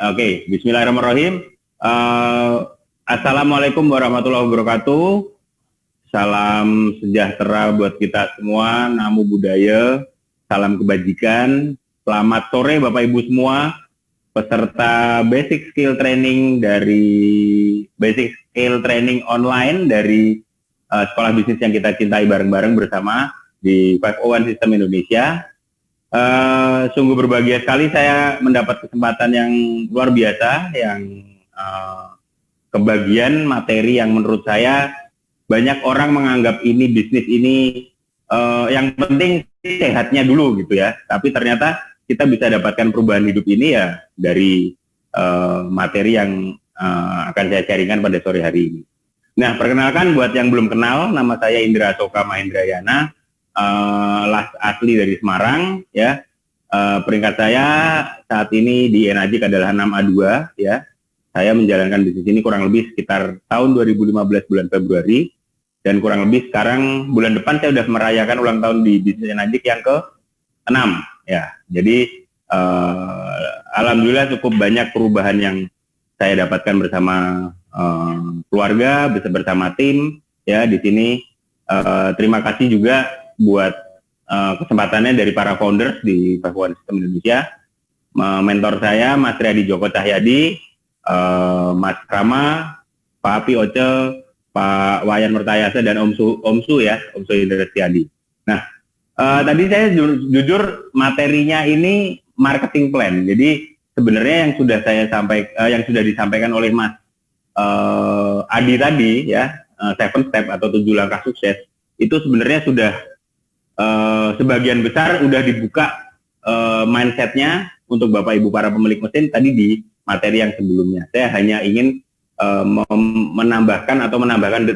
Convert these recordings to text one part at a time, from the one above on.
Oke, Bismillahirrahmanirrahim. Assalamualaikum warahmatullahi wabarakatuh. Salam sejahtera buat kita semua, namo buddhaya, salam kebajikan. Selamat sore Bapak Ibu semua, peserta Basic Skill Training online dari Sekolah Bisnis yang kita cintai bareng-bareng bersama di 501 System Indonesia. Sungguh berbahagia sekali saya mendapat kesempatan yang luar biasa, yang kebagian materi yang menurut saya banyak orang menganggap ini bisnis ini yang penting sehatnya dulu gitu ya, tapi ternyata kita bisa dapatkan perubahan hidup ini ya dari materi yang akan saya sharingkan pada sore hari ini. Nah, perkenalkan buat yang belum kenal, nama saya Indra Asoka Mahendrayana, asli dari Semarang ya. Peringkat saya saat ini di Enajik adalah 6A2 ya. Saya menjalankan bisnis ini kurang lebih sekitar tahun 2015 bulan Februari, dan kurang lebih sekarang bulan depan saya sudah merayakan ulang tahun di bisnis Enajik yang ke-6 ya. Jadi alhamdulillah cukup banyak perubahan yang saya dapatkan bersama keluarga, bersama tim ya di sini. Terima kasih juga buat kesempatannya dari para founders di 501 System Indonesia. Mentor saya Mas Riyadi Joko Cahyadi, Mas Rama, Pak Api Oce, Pak Wayan Mertayasa, dan Om Su ya, Om Su Indra Setiadi. Nah, tadi saya jujur materinya ini marketing plan. Jadi sebenarnya yang sudah disampaikan oleh Mas Adi tadi ya, 7 step atau 7 langkah sukses, itu sebenarnya sudah sebagian besar udah dibuka mindsetnya untuk Bapak Ibu para pemilik mesin tadi di materi yang sebelumnya. Saya hanya ingin menambahkan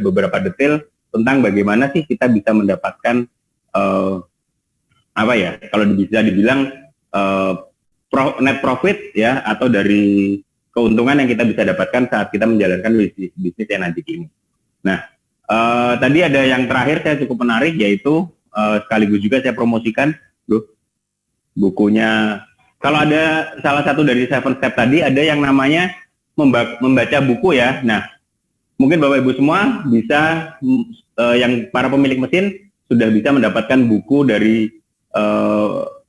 beberapa detail tentang bagaimana sih kita bisa mendapatkan kalau bisa dibilang net profit ya, atau dari keuntungan yang kita bisa dapatkan saat kita menjalankan bisnis Enajik ini. Nah, tadi ada yang terakhir saya cukup menarik, yaitu sekaligus juga saya promosikan bukunya. Kalau ada salah satu dari 7 step tadi, ada yang namanya membaca buku ya. Nah, mungkin Bapak Ibu semua bisa, yang para pemilik mesin sudah bisa mendapatkan buku dari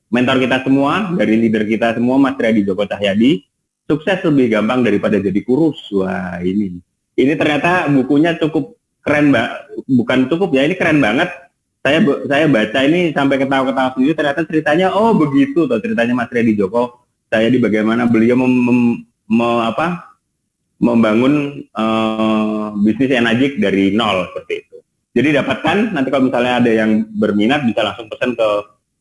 mentor kita semua, dari leader kita semua, Mas Riyadi Joko Cahyadi, Sukses Lebih Gampang Daripada Jadi Kurus. Wah, ini ternyata bukunya cukup keren, Mbak. Bukan cukup ya, ini keren banget. Saya baca ini sampai ketawa-ketawa sendiri. Ternyata ceritanya, oh begitu tuh ceritanya Mas Riyadi Joko Cahyadi, bagaimana beliau membangun bisnis Enajik dari nol seperti itu. Jadi dapatkan, nanti kalau misalnya ada yang berminat bisa langsung pesan ke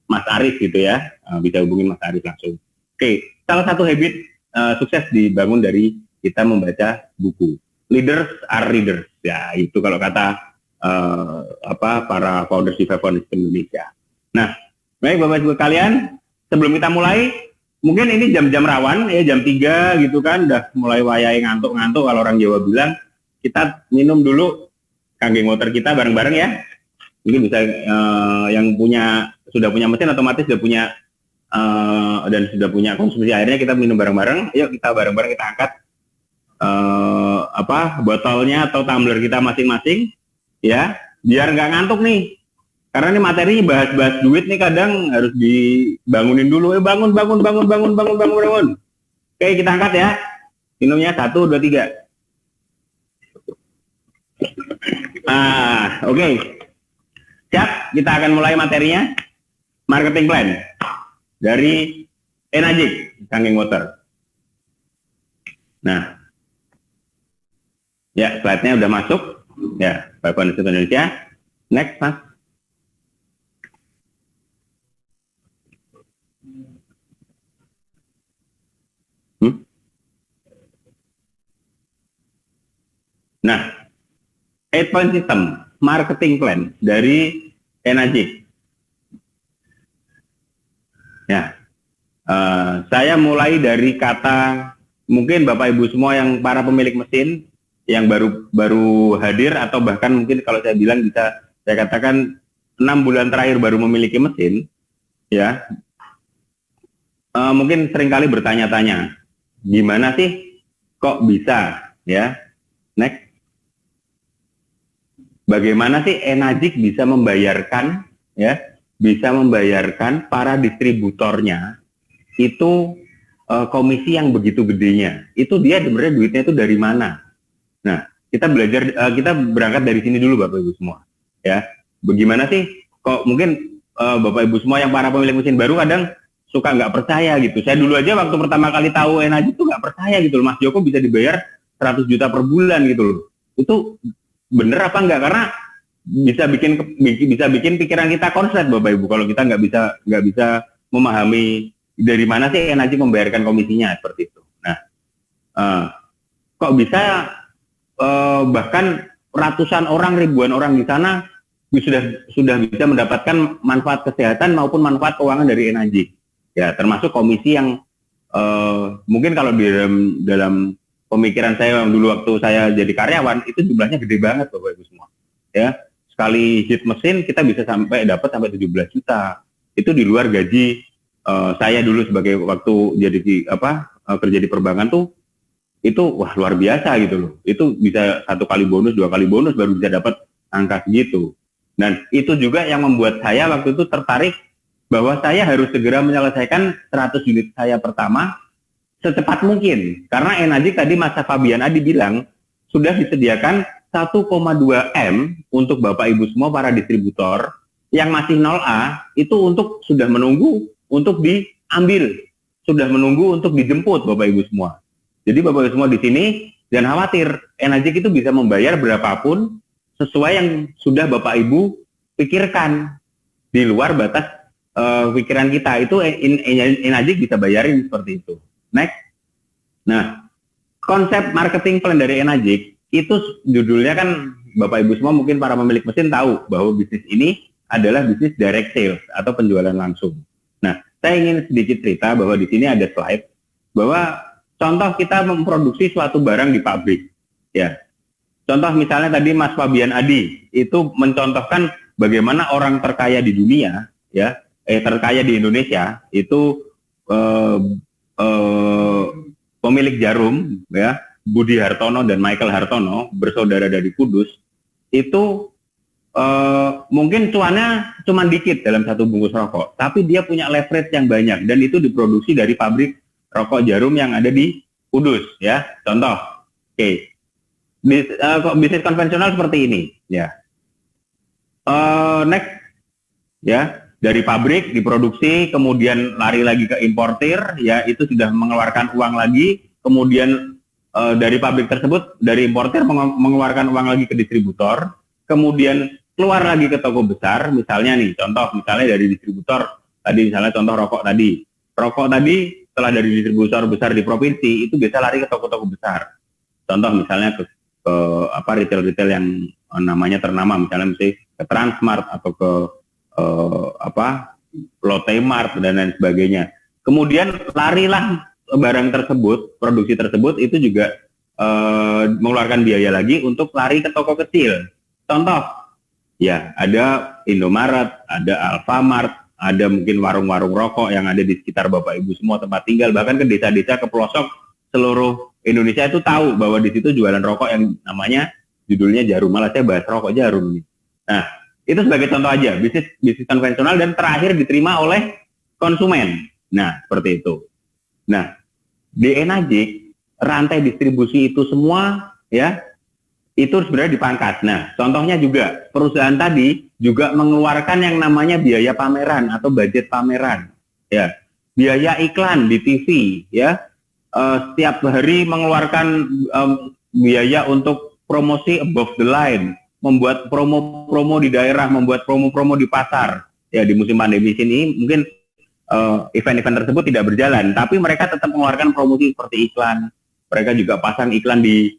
Mas Arif gitu ya, bisa hubungi Mas Arif langsung. Oke, salah satu habit sukses dibangun dari kita membaca buku. Leaders are readers ya, itu kalau kata para founders di 501 System Indonesia. Nah, baik Bapak Ibu kalian, sebelum kita mulai, mungkin ini jam-jam rawan ya, jam 3 gitu kan, udah mulai wayai ngantuk-ngantuk kalau orang Jawa bilang. Kita minum dulu kanggeng water kita bareng-bareng ya. Mungkin bisa yang sudah punya mesin otomatis sudah punya dan sudah punya konsumsi airnya, kita minum bareng-bareng. Yuk kita bareng-bareng kita angkat botolnya atau tumbler kita masing-masing ya, biar nggak ngantuk nih. Karena ini materi bahas-bahas duit nih kadang harus dibangunin dulu. Bangun. Oke, kita angkat ya. Minumnya 1, 2, 3. Oke. Siap, kita akan mulai materinya. Marketing plan dari Enajik Kanggeng Water. Nah, ya slide-nya udah masuk. Ya, 501 System Indonesia. Next, Mas. Nah, 8-point system marketing plan dari Enajik. Ya, saya mulai dari kata, mungkin Bapak Ibu semua yang para pemilik mesin yang baru hadir, atau bahkan mungkin kalau saya bilang bisa saya katakan 6 bulan terakhir baru memiliki mesin, ya, mungkin seringkali bertanya-tanya, gimana sih kok bisa ya? Next. Bagaimana sih Enazik bisa membayarkan ya, bisa membayarkan para distributornya itu komisi yang begitu gedenya? Itu dia sebenarnya duitnya itu dari mana? Nah, kita belajar, kita berangkat dari sini dulu Bapak Ibu semua ya. Bagaimana sih kok mungkin Bapak Ibu semua yang para pemilik mesin baru kadang suka nggak percaya gitu. Saya dulu aja waktu pertama kali tahu Enazik tuh nggak percaya gitu loh, Mas Joko bisa dibayar 100 juta per bulan gitu loh. Itu bener apa enggak? Karena bisa bikin pikiran kita konslet Bapak Ibu kalau kita nggak bisa memahami dari mana sih Enazik membayarkan komisinya seperti itu. Nah, kok bisa bahkan ratusan orang, ribuan orang di sana sudah bisa mendapatkan manfaat kesehatan maupun manfaat keuangan dari Enazik. Ya, termasuk komisi yang mungkin kalau di dalam pemikiran saya dulu waktu saya jadi karyawan itu jumlahnya gede banget Bapak Ibu semua. Ya, sekali hit mesin kita bisa dapat sampai 17 juta. Itu di luar gaji saya dulu sebagai waktu jadi kerja di perbankan tuh, itu wah luar biasa gitu loh. Itu bisa 1 kali bonus, 2 kali bonus baru bisa dapat angka segitu. Dan itu juga yang membuat saya waktu itu tertarik bahwa saya harus segera menyelesaikan 100 unit saya pertama secepat mungkin. Karena Enazik tadi Mas Fabian Adi bilang sudah disediakan 1,2 M untuk Bapak Ibu semua para distributor yang masih 0A itu sudah menunggu untuk diambil, sudah menunggu untuk dijemput Bapak Ibu semua. Jadi Bapak Ibu semua di sini jangan khawatir, Enazik itu bisa membayar berapapun sesuai yang sudah Bapak Ibu pikirkan di luar batas pikiran kita. Itu Enazik bisa bayarin seperti itu. Next. Nah, konsep marketing plan dari Enazik itu judulnya kan Bapak Ibu semua mungkin para pemilik mesin tahu bahwa bisnis ini adalah bisnis direct sales atau penjualan langsung. Nah, saya ingin sedikit cerita bahwa di sini ada slide bahwa contoh kita memproduksi suatu barang di pabrik. Ya, contoh misalnya tadi Mas Fabian Adi itu mencontohkan bagaimana orang terkaya di dunia, ya, terkaya di Indonesia itu pemilik Jarum, ya, Budi Hartono dan Michael Hartono, bersaudara dari Kudus, itu mungkin cuannya cuma dikit dalam satu bungkus rokok, tapi dia punya leverage yang banyak dan itu diproduksi dari pabrik rokok Jarum yang ada di Kudus, ya. Contoh, oke, bisnis konvensional seperti ini, ya. Next, ya, dari pabrik diproduksi, kemudian lari lagi ke importir, ya, itu sudah mengeluarkan uang lagi, kemudian dari pabrik tersebut, dari importir mengeluarkan uang lagi ke distributor, kemudian keluar lagi ke toko besar, misalnya nih, contoh misalnya dari distributor, tadi misalnya contoh rokok tadi setelah dari distributor besar di provinsi, itu bisa lari ke toko-toko besar. Contoh misalnya ke retail-retail yang namanya ternama, misalnya ke Transmart atau ke Lotte Mart dan lain sebagainya. Kemudian larilah barang tersebut, produksi tersebut itu juga mengeluarkan biaya lagi untuk lari ke toko kecil. Contoh, ya ada Indomaret, ada Alfamart, ada mungkin warung-warung rokok yang ada di sekitar Bapak Ibu semua tempat tinggal, bahkan ke desa-desa, ke pelosok seluruh Indonesia itu tahu bahwa di situ jualan rokok yang namanya judulnya Jarum. Malah saya bahas rokok Jarum. Nah, itu sebagai contoh aja, bisnis konvensional dan terakhir diterima oleh konsumen. Nah, seperti itu. Nah, di Enazik, rantai distribusi itu semua, ya, itu sebenarnya dipangkas. Nah, contohnya juga, perusahaan tadi juga mengeluarkan yang namanya biaya pameran atau budget pameran. Ya, biaya iklan di TV, ya, setiap hari mengeluarkan biaya untuk promosi above the line, membuat promo-promo di daerah, membuat promo-promo di pasar. Ya, di musim pandemi sini mungkin event-event tersebut tidak berjalan, tapi mereka tetap mengeluarkan promosi seperti iklan. Mereka juga pasang iklan di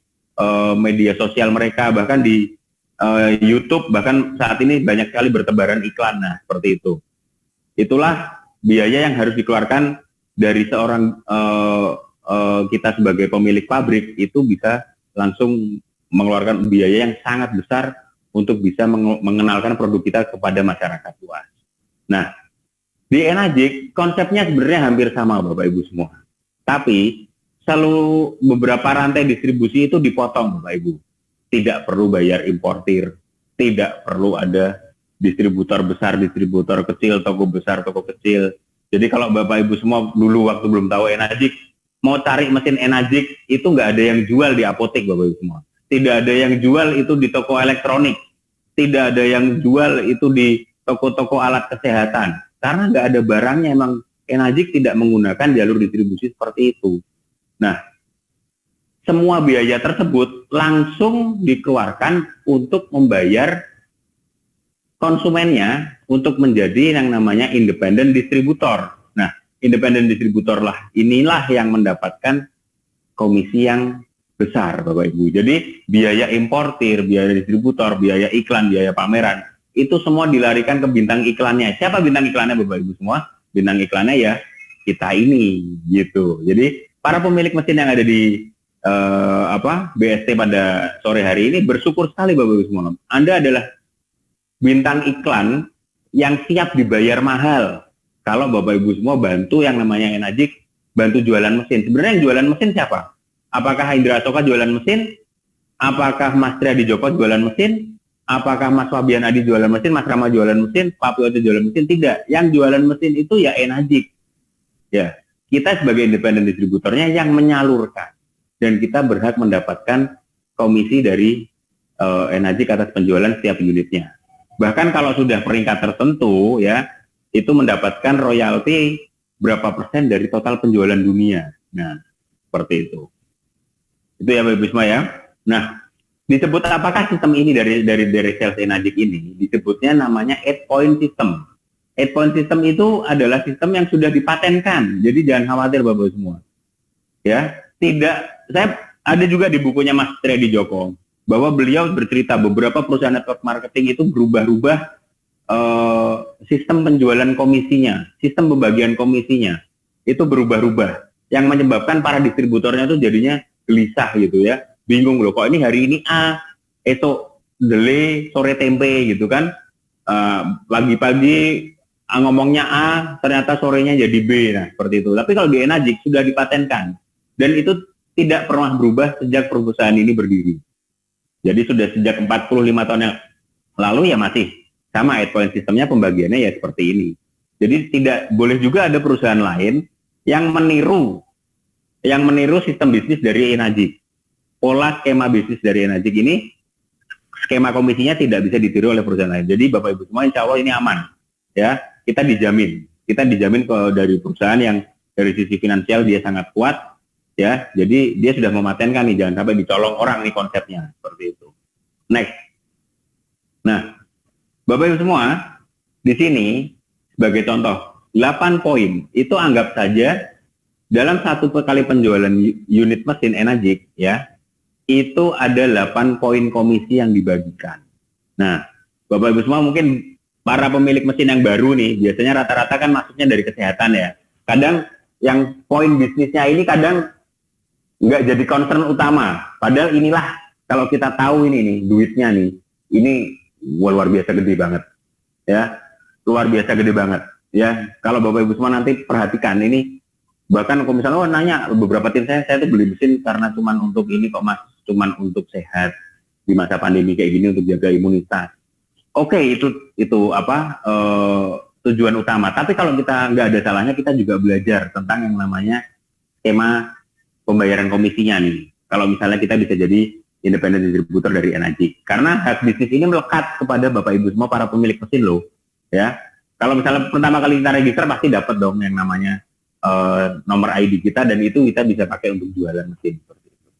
media sosial mereka, bahkan di YouTube, bahkan saat ini banyak sekali bertebaran iklan. Nah, seperti itu. Itulah biaya yang harus dikeluarkan dari seorang kita sebagai pemilik pabrik, itu bisa langsung mengeluarkan biaya yang sangat besar untuk bisa mengenalkan produk kita kepada masyarakat luas. Nah, di Enazik konsepnya sebenarnya hampir sama Bapak Ibu semua. Tapi selalu beberapa rantai distribusi itu dipotong, Bapak Ibu. Tidak perlu bayar importir, tidak perlu ada distributor besar, distributor kecil, toko besar, toko kecil. Jadi kalau Bapak Ibu semua dulu waktu belum tahu Enagic, mau cari mesin Enagic itu nggak ada yang jual di apotek, Bapak Ibu semua. Tidak ada yang jual itu di toko elektronik, tidak ada yang jual itu di toko-toko alat kesehatan. Karena nggak ada barangnya, emang Enagic tidak menggunakan jalur distribusi seperti itu. Nah, semua biaya tersebut langsung dikeluarkan untuk membayar konsumennya untuk menjadi yang namanya independent distributor. Nah, independent distributor inilah yang mendapatkan komisi yang besar, Bapak Ibu. Jadi biaya importir, biaya distributor, biaya iklan, biaya pameran, itu semua dilarikan ke bintang iklannya. Siapa bintang iklannya, Bapak Ibu semua? Bintang iklannya ya kita ini, gitu. Jadi para pemilik mesin yang ada di BST pada sore hari ini bersyukur sekali, Bapak Ibu semua. Anda adalah bintang iklan yang siap dibayar mahal. Kalau Bapak Ibu semua bantu yang namanya Enagic, bantu jualan mesin. Sebenarnya yang jualan mesin siapa? Apakah Indra Asoka jualan mesin? Apakah Mas Triadi Joko jualan mesin? Apakah Mas Fabian Adi jualan mesin? Mas Rama jualan mesin? Pak Pioto jualan mesin? Tidak. Yang jualan mesin itu ya Enagic. Ya, kita sebagai independen distributornya yang menyalurkan. Dan kita berhak mendapatkan komisi dari Enagic atas penjualan setiap unitnya. Bahkan kalau sudah peringkat tertentu ya, itu mendapatkan royalti berapa persen dari total penjualan dunia. Nah, seperti itu. Itu ya Bapak Ibu semua ya. Nah, disebut apakah sistem ini dari sales Enagic ini? Disebutnya namanya 8-point system. 8-point system itu adalah sistem yang sudah dipatenkan. Jadi jangan khawatir Bapak Ibu semua. Ya, saya ada juga di bukunya Mas Triadi Joko bahwa beliau bercerita beberapa perusahaan network marketing itu berubah-ubah sistem penjualan komisinya, sistem pembagian komisinya itu berubah-ubah, yang menyebabkan para distributornya itu jadinya gelisah gitu ya, bingung loh, kok ini hari ini A, esok delay, sore tempe gitu kan, pagi-pagi ngomongnya A, ternyata sorenya jadi B, nah seperti itu. Tapi kalau di Enagic sudah dipatenkan dan itu tidak pernah berubah sejak perusahaan ini berdiri. Jadi sudah sejak 45 tahun yang lalu ya masih sama 8-point sistemnya, pembagiannya ya seperti ini. Jadi tidak boleh juga ada perusahaan lain yang meniru sistem bisnis dari Enagic. Pola skema bisnis dari Enagic ini, skema komisinya tidak bisa ditiru oleh perusahaan lain. Jadi Bapak Ibu semua insya Allah ini aman. Ya, kita dijamin dari perusahaan yang dari sisi finansial dia sangat kuat. Ya, jadi dia sudah mematenkan nih, jangan sampai dicolong orang nih konsepnya, seperti itu. Next. Nah, Bapak Ibu semua, di sini sebagai contoh 8 poin itu anggap saja dalam satu kali penjualan unit mesin Enagic ya, itu ada 8 poin komisi yang dibagikan. Nah, Bapak Ibu semua mungkin para pemilik mesin yang baru nih, biasanya rata-rata kan masuknya dari kesehatan ya. Kadang yang poin bisnisnya ini kadang nggak jadi concern utama. Padahal inilah, kalau kita tahu ini nih, duitnya nih, ini luar biasa gede banget. Ya, luar biasa gede banget. Ya, kalau Bapak Ibu semua nanti perhatikan ini, bahkan kalau misalnya nanya beberapa tim saya tuh beli mesin karena cuman untuk ini kok Mas, cuman untuk sehat di masa pandemi kayak gini, untuk jaga imunitas. Oke, itu tujuan utama. Tapi kalau kita nggak ada salahnya, kita juga belajar tentang yang namanya skema pembayaran komisinya nih. Kalau misalnya kita bisa jadi independent distributor dari Enagic. Karena hak bisnis ini melekat kepada Bapak Ibu semua para pemilik mesin loh. Ya. Kalau misalnya pertama kali kita register pasti dapat dong yang namanya nomor ID kita, dan itu kita bisa pakai untuk jualan mesin seperti itu.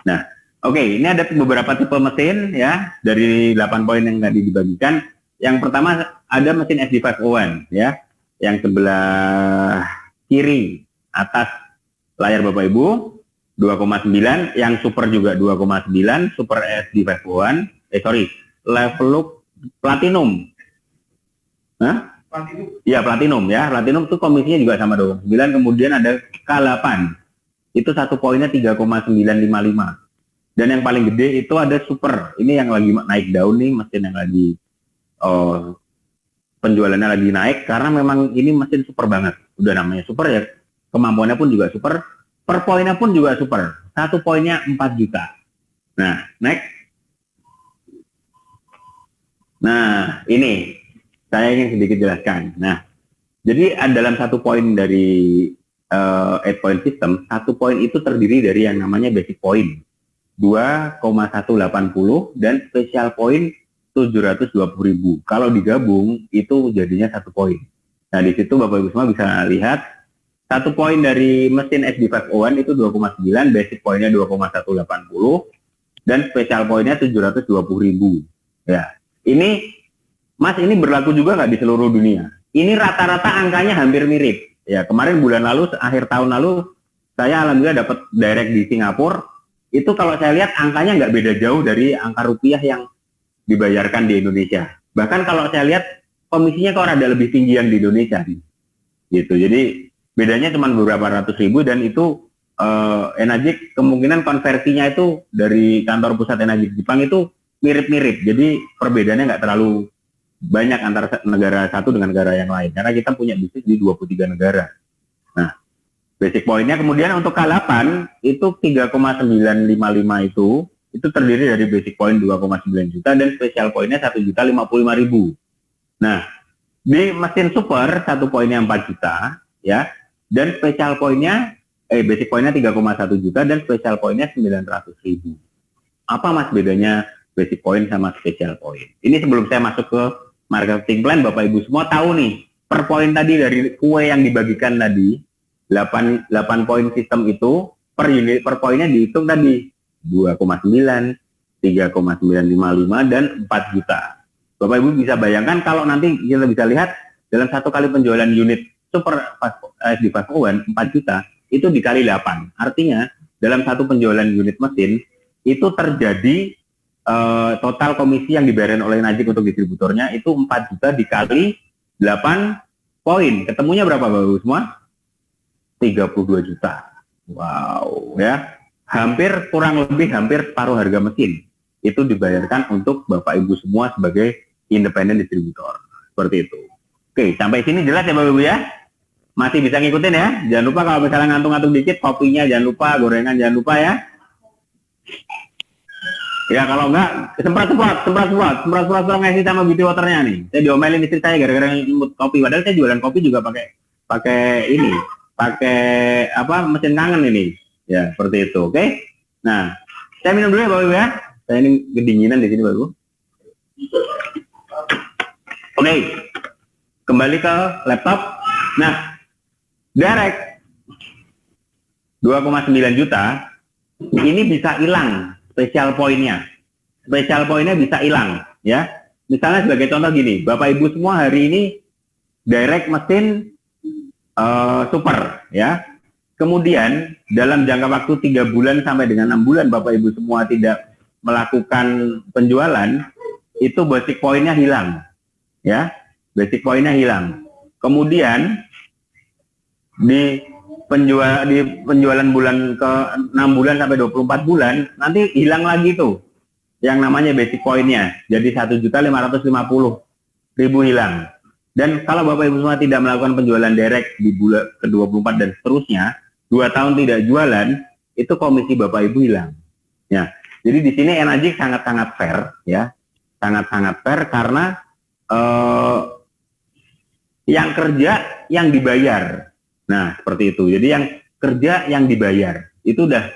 Nah, oke, ini ada beberapa tipe mesin ya dari 8 poin yang tadi dibagikan. Yang pertama ada mesin SD501 ya, yang sebelah kiri atas layar Bapak Ibu 2,9, yang super juga 2,9, super SD501, level look platinum. Hah? Platinum. Iya, platinum ya. Platinum itu komisinya juga sama 2,9, kemudian ada K8. Itu satu poinnya 3,955. Dan yang paling gede itu ada super. Ini yang lagi naik daun nih, mesin yang lagi penjualannya lagi naik karena memang ini mesin super banget. Udah namanya super ya, kemampuannya pun juga super. per poinnya pun juga super. Satu poinnya 4 juta. Nah, next. Nah, ini saya ingin sedikit jelaskan. Nah, jadi dalam satu poin dari 8 point system, satu poin itu terdiri dari yang namanya basic point 2,180 dan special point 720.000. Kalau digabung itu jadinya satu poin. Nah, di situ Bapak Ibu semua bisa lihat satu poin dari mesin SD501 itu 2,9, basic poinnya 2,180 dan special poinnya 720.000. Ya, ini Mas, ini berlaku juga nggak di seluruh dunia? Ini rata-rata angkanya hampir mirip. Ya, kemarin bulan lalu, akhir tahun lalu, saya alhamdulillah dapat direct di Singapura. Itu kalau saya lihat angkanya nggak beda jauh dari angka rupiah yang dibayarkan di Indonesia. Bahkan kalau saya lihat komisinya kok ada lebih tinggi yang di Indonesia. Gitu. Jadi bedanya cuma beberapa ratus ribu dan itu Enagic kemungkinan konversinya itu dari kantor pusat Enagic Jepang itu mirip-mirip. Jadi perbedaannya nggak terlalu banyak antara negara satu dengan negara yang lain. Karena kita punya bisnis di 23 negara. Nah, basic poinnya kemudian untuk K8 itu 3,955 itu terdiri dari basic point 2,9 juta dan special poinnya 1.055.000. Nah, di mesin super satu poinnya 4 juta ya dan special poinnya basic poinnya 3,1 juta dan special poinnya 900.000. Apa Mas bedanya basic point sama special point? Ini sebelum saya masuk ke marketing plan, Bapak Ibu semua tahu nih per poin tadi dari kue yang dibagikan tadi 8 poin sistem itu per unit per poinnya dihitung tadi 2,9, 3,955 dan 4 juta. Bapak Ibu bisa bayangkan kalau nanti kita bisa lihat dalam satu kali penjualan unit super SD501 4 juta itu dikali 8. Artinya dalam satu penjualan unit mesin itu terjadi total komisi yang dibayarkan oleh Enagic untuk distributornya itu 4 juta dikali 8 poin. Ketemunya berapa Bapak Ibu semua? 32 juta. Wow, ya. Kurang lebih hampir separuh harga mesin itu dibayarkan untuk Bapak Ibu semua sebagai independen distributor. Seperti itu. Oke, sampai sini jelas ya Bapak Ibu ya? Masih bisa ngikutin ya? Jangan lupa kalau misalnya ngantung-ngantung dikit, kopinya jangan lupa, gorengan jangan lupa ya. Ya kalau enggak, semprot ngasih sama beauty waternya nih. Saya diomelin istri saya gara-gara nyebut kopi. Padahal saya jualan kopi juga pakai mesin kangen ini. Ya seperti itu, oke? Nah, saya minum dulu ya Bapak Ibu ya. Saya ini kedinginan di sini Bapak Ibu. Oke, kembali ke laptop. Nah, direct 2,9 juta ini bisa hilang. Special poinnya bisa hilang ya. Misalnya sebagai contoh gini, Bapak Ibu semua hari ini direct mesin super ya. Kemudian dalam jangka waktu 3 bulan sampai dengan 6 bulan Bapak Ibu semua tidak melakukan penjualan, itu basic poinnya hilang ya. Basic poinnya hilang. Kemudian di penjualan bulan ke 6 bulan sampai 24 bulan nanti hilang lagi tuh yang namanya basic poinnya jadi 1.550.000 hilang. Dan kalau Bapak Ibu semua tidak melakukan penjualan direct di bulan ke-24 dan seterusnya 2 tahun tidak jualan itu komisi Bapak Ibu hilang ya. Jadi di sini Enagic sangat-sangat fair ya, sangat-sangat fair karena yang kerja yang dibayar. Nah, seperti itu. Jadi yang kerja yang dibayar. Itu udah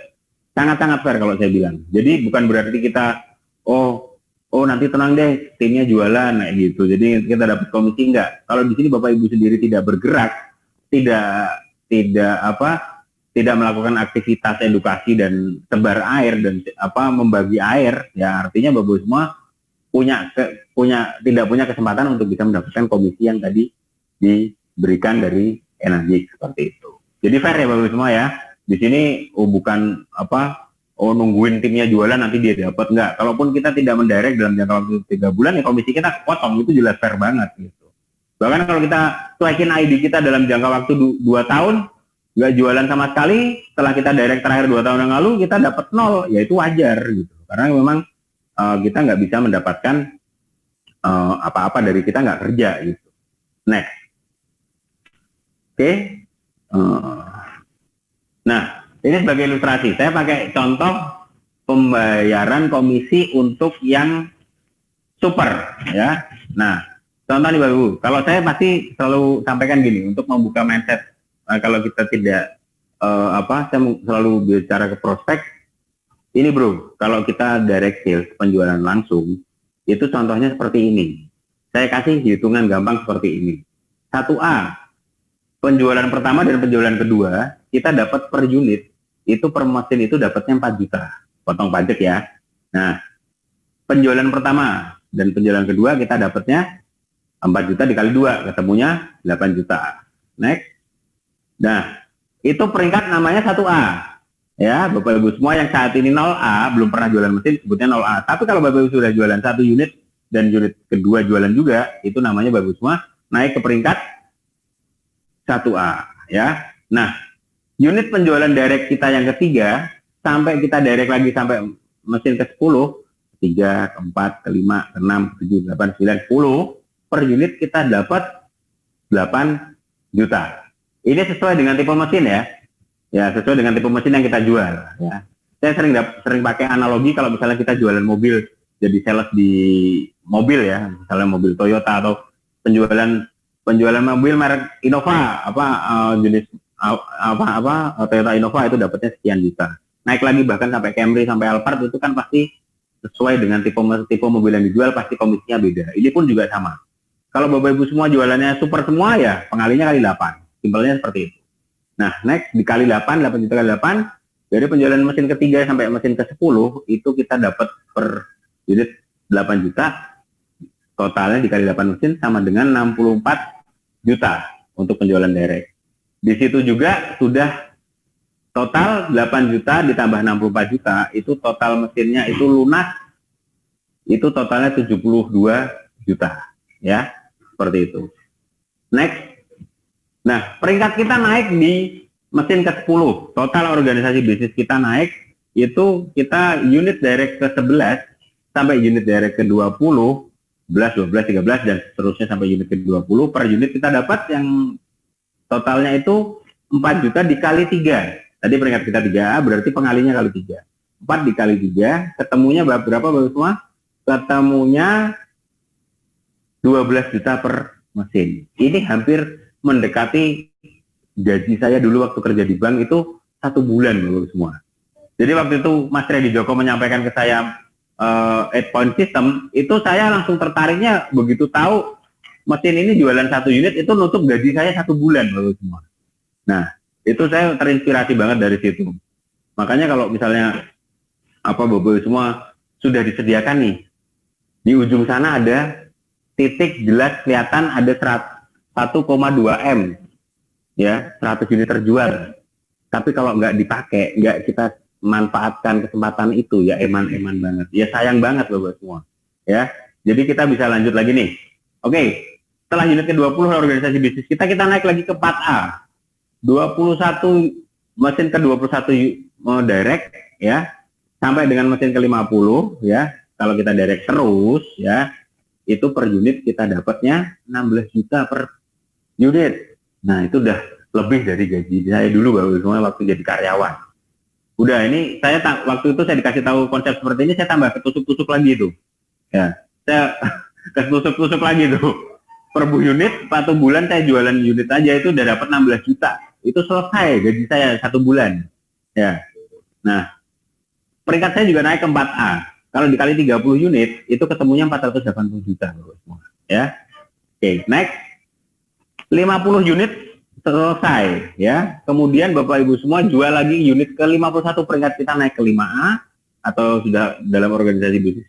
sangat-sangat fair kalau saya bilang. Jadi bukan berarti kita, oh nanti tenang deh, timnya jualan, kayak gitu. Jadi kita dapat komisi, enggak. Kalau di sini Bapak Ibu sendiri tidak bergerak, tidak melakukan aktivitas edukasi dan sebar air dan membagi air, ya artinya Bapak Ibu semua tidak punya kesempatan untuk bisa mendapatkan komisi yang tadi diberikan dari Enagic seperti itu. Jadi fair ya Bapak semua ya. Di sini bukan nungguin timnya jualan nanti dia dapat, enggak. Kalaupun kita tidak mendirect dalam jangka waktu 3 bulan ya komisi kita potong, itu jelas fair banget gitu. Bahkan kalau kita cuekin ID kita dalam jangka waktu 2 tahun nggak jualan sama sekali, setelah kita direct terakhir 2 tahun yang lalu kita dapat 0, ya itu wajar gitu. Karena memang kita nggak bisa mendapatkan apa-apa dari kita nggak kerja gitu. Next. Oke. Nah, Ini sebagai ilustrasi, saya pakai contoh pembayaran komisi untuk yang super, ya. Nah, contoh nih Bapak Ibu, kalau saya pasti selalu sampaikan gini, untuk membuka mindset, kalau kita tidak saya selalu bicara ke prospek, ini bro, kalau kita direct sales, penjualan langsung, itu contohnya seperti ini. Saya kasih hitungan gampang seperti ini. 1A, penjualan pertama dan penjualan kedua, kita dapat per unit, itu per mesin itu dapatnya 4 juta. Potong pajak ya. Nah, penjualan pertama dan penjualan kedua kita dapatnya 4 juta dikali 2, ketemunya 8 juta. Next. Nah, itu peringkat namanya 1A. Ya, Bapak Ibu semua yang saat ini 0A, belum pernah jualan mesin, sebutnya 0A. Tapi kalau Bapak Ibu sudah jualan 1 unit dan unit kedua jualan juga, itu namanya Bapak Ibu semua naik ke peringkat 1A. Ya. Nah, unit penjualan direct kita yang ketiga, sampai kita direct lagi sampai mesin ke 10, 3, ke 4, ke 5, ke 6, ke 7, 8, 9, 10, per unit kita dapat 8 juta. Ini sesuai dengan tipe mesin ya. Ya, sesuai dengan tipe mesin yang kita jual. Ya. Saya sering pakai analogi kalau misalnya kita jualan mobil, jadi sales di mobil ya, misalnya mobil Toyota atau penjualan mobil merek Innova, jenis Toyota Innova itu dapatnya sekian juta. Naik lagi bahkan sampai Camry, sampai Alphard itu kan pasti sesuai dengan tipe mobil yang dijual, pasti komisinya beda. Ini pun juga sama. Kalau Bapak Ibu semua jualannya super semua ya, pengalinya kali 8. Simpelnya seperti itu. Nah, next dikali 8 juta kali 8, dari penjualan mesin ketiga sampai mesin ke-10, itu kita dapat per unit 8 juta, totalnya dikali 8 mesin sama dengan 64 juta untuk penjualan direct. Di situ juga sudah total 8 juta ditambah 64 juta, itu total mesinnya itu lunas, itu totalnya 72 juta. Ya, seperti itu. Next. Nah, peringkat kita naik di mesin ke-10. Total organisasi bisnis kita naik, itu kita unit direct ke-11 sampai unit direct ke-20, 11, 12, 13, dan seterusnya sampai unit ke-20. Per unit kita dapat yang totalnya itu 4 juta dikali 3. Tadi peringkat kita 3A, berarti pengalinya kali 3. 4 dikali 3, ketemunya berapa Bapak semua? Ketemunya 12 juta per mesin. Ini hampir mendekati gaji saya dulu waktu kerja di bank itu 1 bulan Bapak semua. Jadi waktu itu Mas Reddy Joko menyampaikan ke saya 8-point system, itu saya langsung tertariknya begitu tahu mesin ini jualan 1 unit itu nutup gaji saya 1 bulan Bapak semua. Nah, itu saya terinspirasi banget dari situ. Makanya kalau misalnya Bapak semua sudah disediakan nih, di ujung sana ada titik jelas kelihatan ada 1,2 M, ya 100 unit terjual. Tapi kalau nggak dipakai, nggak kita manfaatkan kesempatan itu, ya eman-eman banget. Ya sayang banget Bapak semua. Ya, jadi kita bisa lanjut lagi nih. Oke, setelah unit ke-20 organisasi bisnis kita naik lagi ke 4A. 21 mesin ke-21 direct, ya, sampai dengan mesin ke-50, ya. Kalau kita direct terus, ya, itu per unit kita dapatnya 16 juta per unit. Nah, itu udah lebih dari gaji saya dulu Bapak semua waktu jadi karyawan. Udah, ini saya waktu itu saya dikasih tahu konsep seperti ini, saya tambah ketusuk-tusuk lagi itu. Ya, saya ketusuk-tusuk lagi tuh. Per unit 1 bulan saya jualan unit aja itu udah dapat 16 juta. Itu selesai gaji saya 1 bulan. Ya. Nah, peringkat saya juga naik ke 4A. Kalau dikali 30 unit itu ketemunya 480 juta Bapak semua. Ya. Oke, next. 50 unit selesai ya. Kemudian Bapak Ibu semua jual lagi unit ke 51, peringkat kita naik ke 5A, atau sudah dalam organisasi bisnis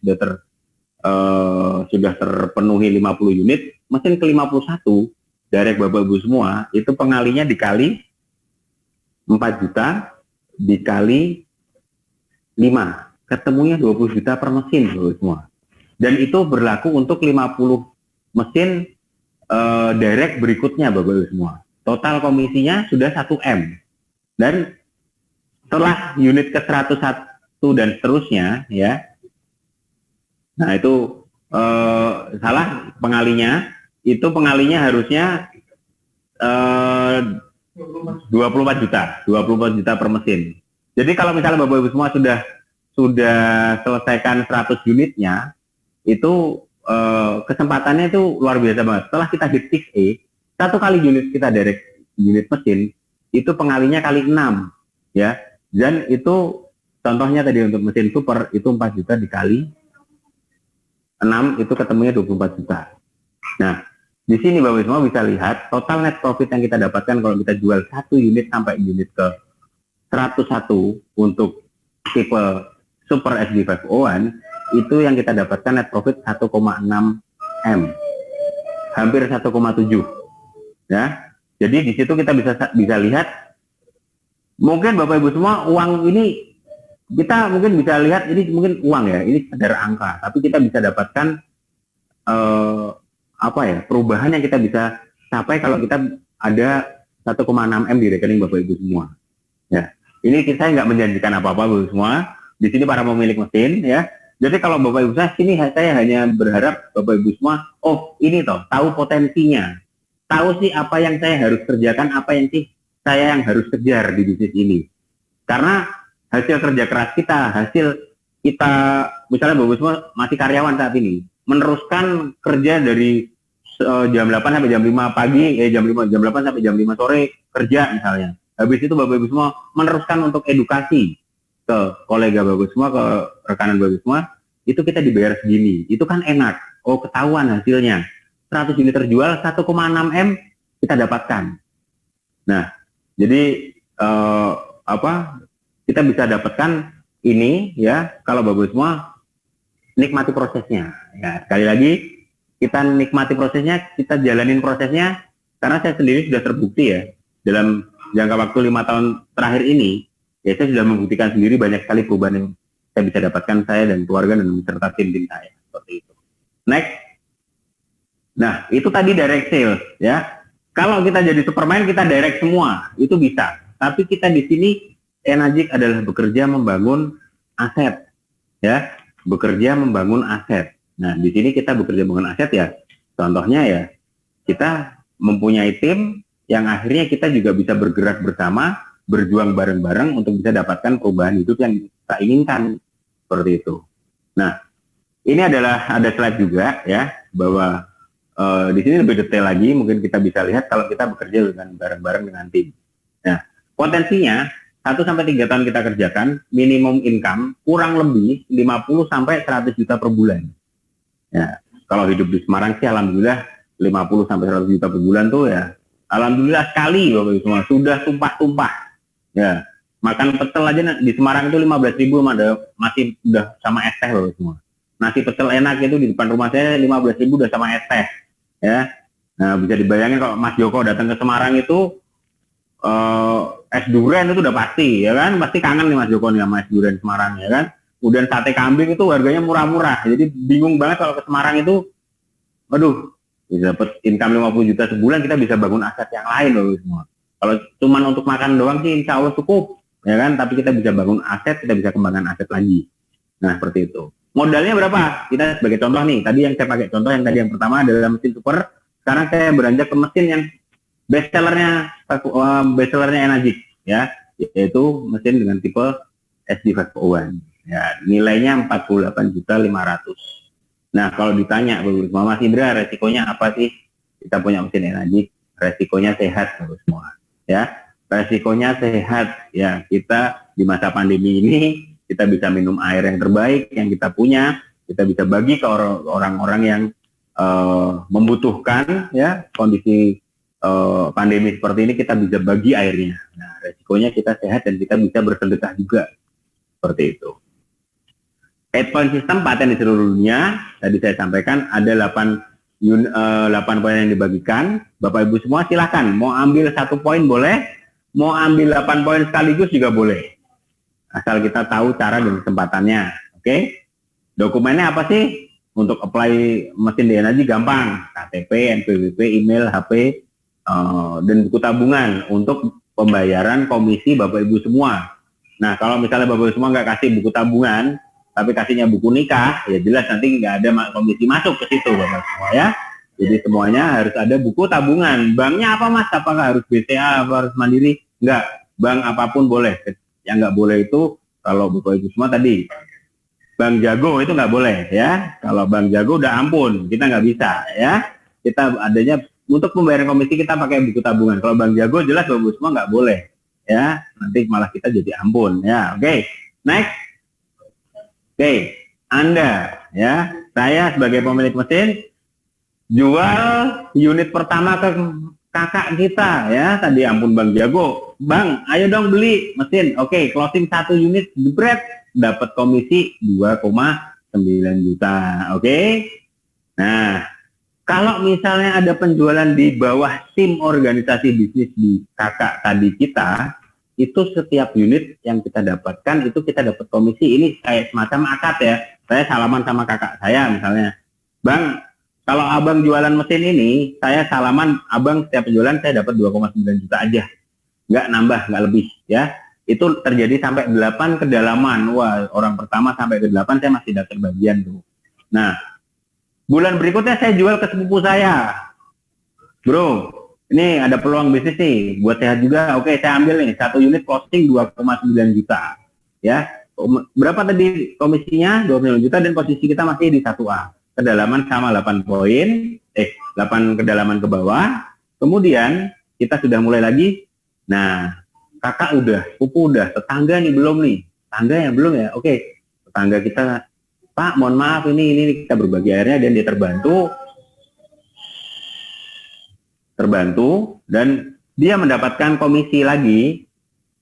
sudah terpenuhi 50 unit. Mesin ke 51 direct Bapak Ibu semua itu pengalinya dikali 4 juta dikali 5, ketemunya 20 juta per mesin Bapak Ibu semua. Dan itu berlaku untuk 50 mesin direct berikutnya Bapak Ibu semua. Total komisinya sudah 1 M. Dan setelah unit ke 101 dan seterusnya, ya. Nah, itu salah pengalinya. Itu pengalinya harusnya 24 juta per mesin. Jadi kalau misalnya Bapak Ibu semua sudah selesaikan 100 unitnya, itu kesempatannya itu luar biasa banget. Setelah kita hit 6A, satu kali unit kita direct unit mesin, itu pengalinya kali 6, ya. Dan itu contohnya tadi untuk mesin super itu 4 juta dikali 6 itu ketemunya 24 juta. Nah, di sini Bapak Ibu semua bisa lihat total net profit yang kita dapatkan kalau kita jual satu unit sampai unit ke 101 untuk tipe Super SD501 itu yang kita dapatkan net profit 1,6 M, hampir 1,7, ya. Jadi di situ kita bisa lihat, mungkin Bapak Ibu semua uang ini kita mungkin bisa lihat ini mungkin uang ya, ini sekedar angka, tapi kita bisa dapatkan perubahan yang kita bisa capai kalau kita ada 1,6 M di rekening Bapak Ibu semua. Ya, ini saya nggak menjanjikan apa-apa Bapak Ibu semua. Di sini para pemilik mesin, ya. Jadi kalau Bapak Ibu saya hanya berharap Bapak Ibu semua, oh ini toh tahu potensinya, tahu sih apa yang saya harus kerjakan, apa yang sih saya yang harus kejar di bisnis ini. Karena hasil kerja keras kita, hasil kita, misalnya Bapak Ibu semua masih karyawan saat ini, meneruskan kerja dari jam 8 sampai jam 5 pagi, jam 8 sampai jam 5 sore kerja misalnya. Habis itu Bapak Ibu semua meneruskan untuk edukasi ke kolega Bapak Ibu semua, ke rekanan Bapak Ibu semua, itu kita dibayar segini. Itu kan enak. Oh, ketahuan hasilnya. 100 unit terjual, 1,6 M kita dapatkan. Nah, jadi kita bisa dapatkan ini ya kalau Bapak Ibu semua nikmati prosesnya. Ya, sekali lagi kita nikmati prosesnya, kita jalanin prosesnya, karena saya sendiri sudah terbukti ya dalam jangka waktu 5 tahun terakhir ini, ya saya sudah membuktikan sendiri banyak sekali perubahan yang saya bisa dapatkan, saya dan keluarga dan beserta tim saya seperti itu. Next. Nah, itu tadi direct sales ya. Kalau kita jadi Superman kita direct semua, itu bisa. Tapi kita di sini Enagic adalah bekerja membangun aset ya, bekerja membangun aset. Nah, di sini kita bekerja membangun aset ya. Contohnya ya, kita mempunyai tim yang akhirnya kita juga bisa bergerak bersama, berjuang bareng-bareng untuk bisa dapatkan perubahan hidup yang kita inginkan, seperti itu. Nah, ini ada slide juga ya, bahwa di sini lebih detail lagi, mungkin kita bisa lihat kalau kita bekerja dengan bareng-bareng dengan tim. Nah, potensinya 1-3 tahun kita kerjakan, minimum income kurang lebih 50 sampai 100 juta per bulan. Ya, kalau hidup di Semarang sih alhamdulillah 50 sampai 100 juta per bulan tuh ya alhamdulillah sekali Bapak Ibu semua, sudah tumpah-tumpah. Ya, makan pecel aja di Semarang itu 15.000 masih udah sama es teh Bapak Ibu semua. Nasi pecel enak itu di depan rumah saya 15.000 udah sama es teh. Ya. Nah, bisa dibayangin kalau Mas Joko datang ke Semarang itu es durian itu udah pasti, ya kan? Pasti kangen nih Mas Joko nih sama es durian Semarang, ya kan? Kemudian sate kambing itu harganya murah-murah. Jadi bingung banget kalau ke Semarang itu, aduh, bisa dapat income 50 juta sebulan, kita bisa bangun aset yang lain loh semua. Kalau cuma untuk makan doang sih insya Allah cukup, ya kan? Tapi kita bisa bangun aset, kita bisa kembangkan aset lagi. Nah, seperti itu. Modalnya berapa? Kita sebagai contoh nih, tadi yang saya pakai contoh yang tadi yang pertama adalah mesin super. Sekarang saya beranjak ke mesin yang bestsellernya Enagic, ya, yaitu mesin dengan tipe SD501. Ya, nilainya 48.500.000. Nah, kalau ditanya Mas Indra, resikonya apa sih kita punya mesin Enagic? Resikonya sehat semua, ya. Resikonya sehat, ya. Kita di masa pandemi ini kita bisa minum air yang terbaik yang kita punya, kita bisa bagi ke orang-orang yang membutuhkan, ya, kondisi pandemi seperti ini kita bisa bagi airnya. Nah, resikonya kita sehat dan kita bisa bersedekah juga, seperti itu. 8 point system paten di seluruh dunia, tadi saya sampaikan ada 8 poin yang dibagikan. Bapak Ibu semua silahkan, mau ambil 1 poin boleh, mau ambil 8 poin sekaligus juga boleh. Asal kita tahu cara dan kesempatannya, oke? Dokumennya apa sih? Untuk apply mesin di Enagic gampang, KTP, NPWP, email, HP, dan buku tabungan untuk pembayaran komisi Bapak Ibu semua. Nah, kalau misalnya Bapak Ibu semua nggak kasih buku tabungan, tapi kasihnya buku nikah, ya jelas nanti nggak ada komisi masuk ke situ Bapak semua, ya. Jadi semuanya harus ada buku tabungan. Banknya apa Mas? Apakah harus BCA, apa harus Mandiri? Enggak, bank apapun boleh. Yang nggak boleh itu kalau Bapak Ibu semua tadi Bang Jago itu nggak boleh ya. Kalau Bang Jago udah ampun, kita nggak bisa ya. Kita adanya untuk pembayaran komisi kita pakai buku tabungan. Kalau Bang Jago jelas Bapak Ibu semua nggak boleh ya. Nanti malah kita jadi ampun ya. Oke, next. Oke, Anda ya. Saya sebagai pemilik mesin jual unit pertama ke kakak kita ya. Tadi ampun Bang Jago. Bang, ayo dong beli mesin. Oke, closing 1 unit jebret dapat komisi 2,9 juta. Oke. Nah, kalau misalnya ada penjualan di bawah tim organisasi bisnis di kakak tadi kita, itu setiap unit yang kita dapatkan itu kita dapat komisi. Ini kayak semacam akad ya. Saya salaman sama kakak saya misalnya. Bang, kalau abang jualan mesin ini, saya salaman abang setiap penjualan saya dapat 2,9 juta aja. Nggak nambah, nggak lebih ya. Itu terjadi sampai 8 kedalaman. Wah, orang pertama sampai ke 8 saya masih dapat bagian tuh. Nah, bulan berikutnya saya jual ke sepupu saya. Bro, ini ada peluang bisnis nih, buat sehat juga. Oke, saya ambil nih, 1 unit costing 2,9 juta. Ya, berapa tadi komisinya? 29 juta dan posisi kita masih di 1A. Kedalaman sama 8 poin, 8 kedalaman ke bawah. Kemudian kita sudah mulai lagi. Nah, kakak udah, pupu udah, tetangga nih belum nih, tetangga yang belum ya, oke, tetangga kita, Pak, mohon maaf ini kita berbagi airnya dan dia terbantu dan dia mendapatkan komisi lagi,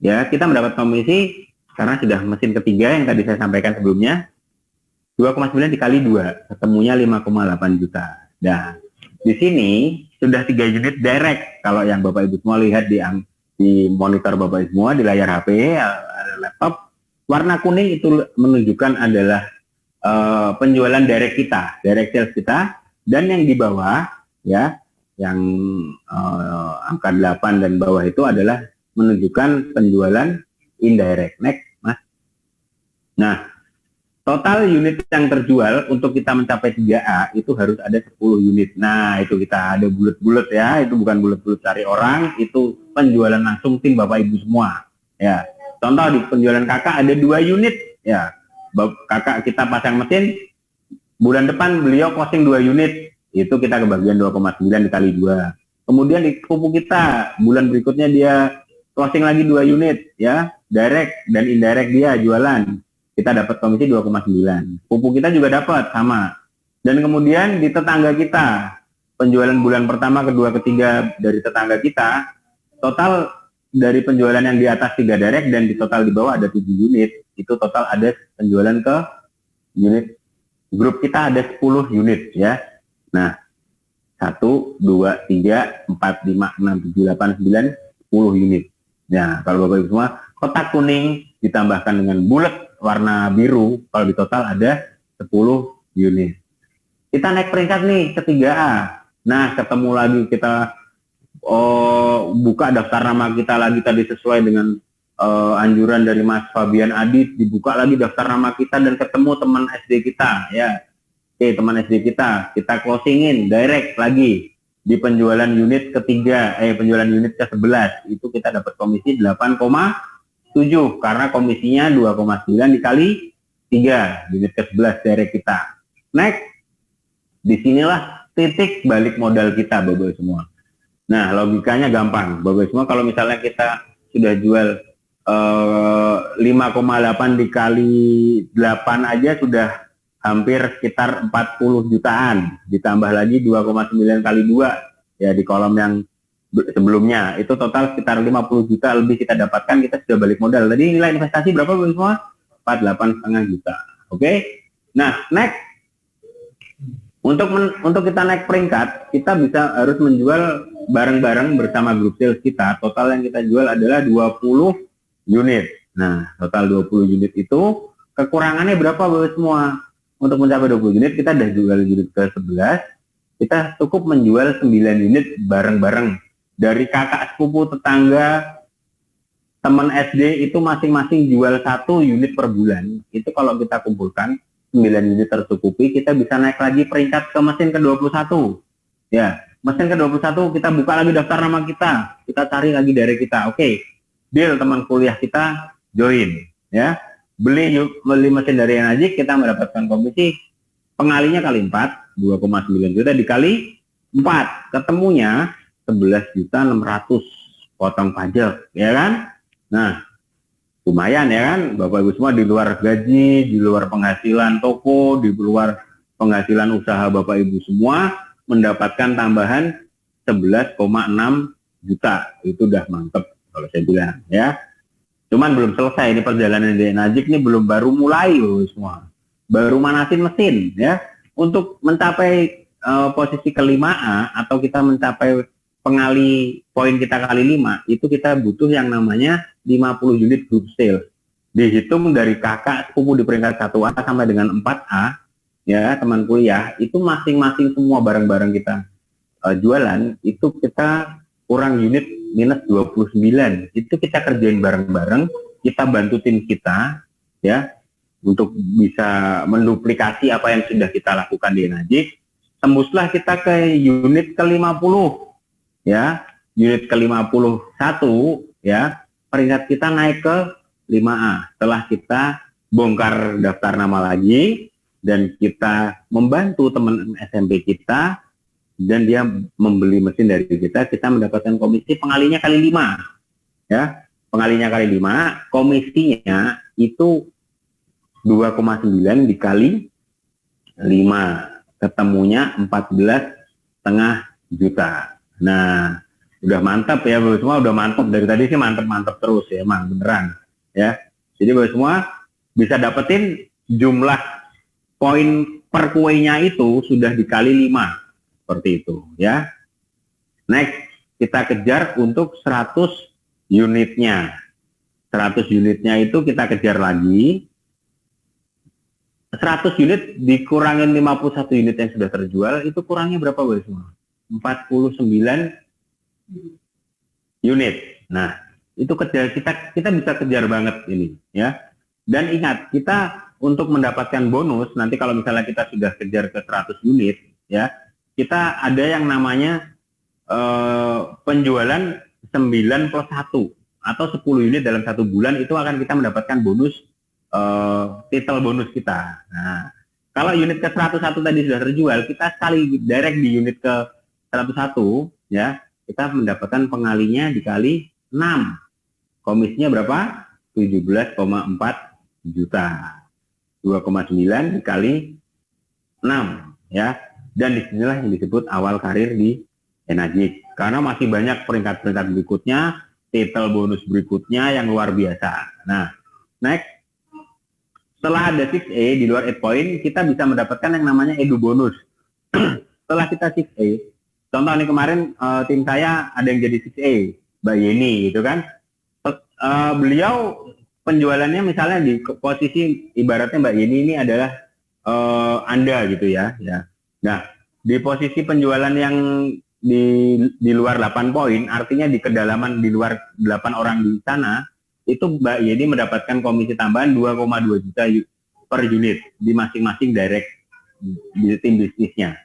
ya kita mendapat komisi karena sudah mesin ketiga yang tadi saya sampaikan sebelumnya, 2,9 dikali 2, ketemunya 5,8 juta. Nah, di sini sudah 3 unit direct, kalau yang Bapak Ibu semua lihat di monitor Bapak Ibu semua, di layar HP, laptop, warna kuning itu menunjukkan adalah penjualan direct kita, direct sales kita, dan yang di bawah ya, yang angka 8 dan bawah itu adalah menunjukkan penjualan indirect. Next, Mas. Nah, total unit yang terjual untuk kita mencapai 3A itu harus ada 10 unit. Nah, itu kita ada bulat-bulat ya, itu bukan bulat-bulat cari orang, itu penjualan langsung tim Bapak Ibu semua. Ya. Contoh di penjualan kakak ada 2 unit ya. Kakak kita pasang mesin, bulan depan beliau costing 2 unit, itu kita kebagian 2,9 dikali 2. Kemudian di pupu kita, bulan berikutnya dia closing lagi 2 unit ya, direct dan indirect dia jualan. Kita dapat komisi 2,9. Pupu kita juga dapat sama. Dan kemudian di tetangga kita, penjualan bulan pertama, kedua, ketiga dari tetangga kita, total dari penjualan yang di atas 3 direct dan di total di bawah ada 7 unit. Itu total ada penjualan ke unit. Grup kita ada 10 unit ya. Nah, 1, 2, 3, 4, 5, 6, 7, 8, 9, 10 unit. Nah, kalau Bapak Ibu semua, kotak kuning ditambahkan dengan bulat warna biru, kalau di total ada 10 unit. Kita naik peringkat nih ke 3A. Nah, ketemu lagi kita buka daftar nama kita lagi tadi sesuai dengan anjuran dari Mas Fabian Adit, dibuka lagi daftar nama kita dan ketemu teman SD kita ya. Oke, teman SD kita closingin direct lagi di penjualan unit ketiga, penjualan unit ke-11 itu kita dapat komisi 8,7 karena komisinya 2,9 dikali 3 unit ke-11 direct kita. Next, disinilah titik balik modal kita Bapak semua. Nah, logikanya gampang Bapak semua, kalau misalnya kita sudah jual 5,8 dikali 8 aja sudah hampir sekitar 40 jutaan, ditambah lagi 2,9 kali 2 ya di kolom yang sebelumnya, itu total sekitar 50 juta lebih kita dapatkan, kita sudah balik modal. Tadi nilai investasi berapa Bapak semua? 48,5 juta. Oke. Nah, next, untuk kita naik peringkat, kita harus menjual bareng-bareng bersama grup sales kita. Total yang kita jual adalah 20 unit. Nah, total 20 unit itu kekurangannya berapa Bapak semua? Untuk mencapai 20 unit, kita sudah jual unit ke-11, kita cukup menjual 9 unit bareng-bareng. Dari kakak, sepupu, tetangga, teman SD itu masing-masing jual 1 unit per bulan. Itu kalau kita kumpulkan 9 unit tercukupi, kita bisa naik lagi peringkat ke mesin ke-21. Ya, mesin ke-21 kita buka lagi daftar nama kita cari lagi dari kita. Oke, deal teman kuliah kita join ya. Beli mesin dari Enagic, kita mendapatkan komisi pengalinya kali 4, 2,9 juta dikali 4, ketemunya 11.600.000 potong pajak, ya kan? Nah, lumayan ya kan, Bapak Ibu semua, di luar gaji, di luar penghasilan toko, di luar penghasilan usaha Bapak Ibu semua mendapatkan tambahan 11,6 juta. Itu udah mantep kalau saya bilang ya. Cuman belum selesai ini perjalanan di Enagic, ini baru mulai loh semua. Baru manasin mesin ya. Untuk mencapai posisi ke-5A atau kita mencapai pengali poin kita kali 5, itu kita butuh yang namanya 50 unit group sales. Dihitung dari kakak sepupu di peringkat 1A sampai dengan 4A ya, teman kuliah, itu masing-masing semua barang-barang kita jualan, itu kita kurang unit minus 29. Itu kita kerjain bareng-bareng, kita bantu tim kita ya untuk bisa menduplikasi apa yang sudah kita lakukan di Enagic. Tembuslah kita ke unit ke-50 ya, unit ke-51 ya, peringkat kita naik ke 5A setelah kita bongkar daftar nama lagi dan kita membantu teman SMP kita dan dia membeli mesin dari kita mendapatkan komisi pengalinya kali 5 ya. Pengalinya kali 5, komisinya itu 2,9 dikali 5, ketemunya 14,5 juta. Nah, udah mantap ya Bapak semua, udah mantap dari tadi sih, mantap terus ya, emang beneran ya. Jadi Bapak semua bisa dapetin jumlah poin per kuenya itu sudah dikali 5 seperti itu ya. Next, kita kejar untuk 100 unitnya. 100 unitnya itu kita kejar lagi. 100 unit dikurangin 51 unit yang sudah terjual, itu kurangnya berapa Bapak semua? 49 unit. Nah, itu kejar kita bisa kejar banget ini ya. Dan ingat, kita untuk mendapatkan bonus nanti kalau misalnya kita sudah kejar ke 100 unit ya, kita ada yang namanya penjualan 9+1 atau 10 unit dalam 1 bulan, itu akan kita mendapatkan bonus titel bonus kita. Nah, kalau unit ke 101 tadi sudah terjual, kita sekali direct di unit ke 101 ya, kita mendapatkan pengalinya dikali 6. Komisinya berapa? 17,4 juta. 2,9 dikali 6 ya. Dan disinilah yang disebut awal karir di Enagic. Karena masih banyak peringkat-peringkat berikutnya, titel bonus berikutnya yang luar biasa. Nah, next. Setelah ada 6A di luar 8 point, kita bisa mendapatkan yang namanya edu bonus. Setelah kita 6A, contoh nih kemarin tim saya ada yang jadi 6A, Mbak Yeni gitu kan. Beliau penjualannya misalnya di posisi ibaratnya Mbak Yeni ini adalah Anda gitu ya. Nah, di posisi penjualan yang di luar 8 poin, artinya di kedalaman di luar 8 orang di sana, itu Mbak Yeni mendapatkan komisi tambahan 2,2 juta per unit di masing-masing direct di tim bisnisnya.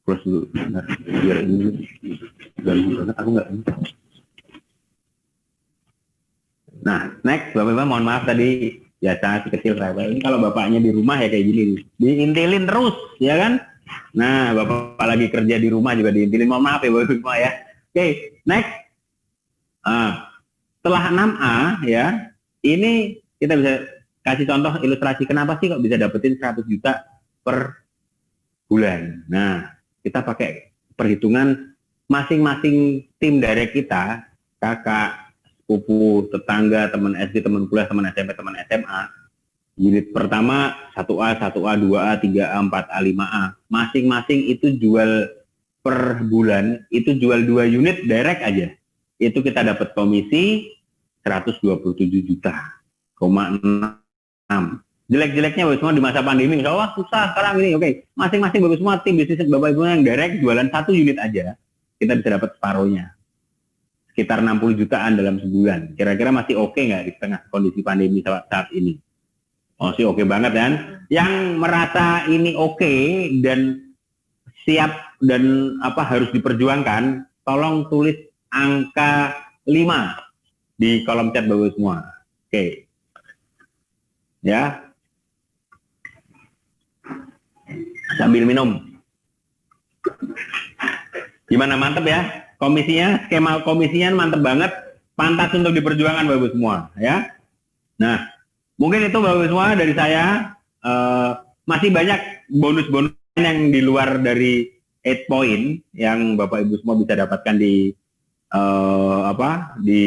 Terus dulu, biar ini banget aku nggak. Nah, next Bapak-Bapak, mohon maaf tadi biasa si kecil saya. Ini kalau bapaknya di rumah ya kayak gini, diintilin terus, ya kan? Nah, Bapak lagi kerja di rumah juga diintilin, mohon maaf ya Bapak semua ya. Oke, next. Setelah 6A ya, ini kita bisa kasih contoh ilustrasi kenapa sih kok bisa dapetin 100 juta per bulan. Nah, kita pakai perhitungan masing-masing tim direct kita, kakak, sepupu, tetangga, teman SD, teman kuliah, teman SMP, teman SMA. Unit pertama 1A, 1A, 2A, 3A, 4A, 5A. Masing-masing itu jual per bulan, itu jual 2 unit direct aja. Itu kita dapat komisi 127 juta, 6. Jelek-jeleknya Bapak semua di masa pandemi, misalnya wah susah sekarang ini, oke. Masing-masing Bapak semua tim bisnis Bapak Ibu yang direct jualan 1 unit aja, kita bisa dapat separuhnya. Sekitar 60 jutaan dalam sebulan. Kira-kira masih oke nggak di tengah kondisi pandemi saat ini? Masih oke banget kan? Yang merasa ini oke dan siap dan harus diperjuangkan, tolong tulis angka 5 di kolom chat Bapak semua. Oke. Ya. Sambil minum. Gimana, mantep ya? Komisinya, skema komisinya mantep banget. Pantas untuk diperjuangkan Bapak semua, ya. Nah, mungkin itu Bapak semua dari saya. Masih banyak bonus-bonus yang di luar dari 8 point yang Bapak Ibu semua bisa dapatkan di di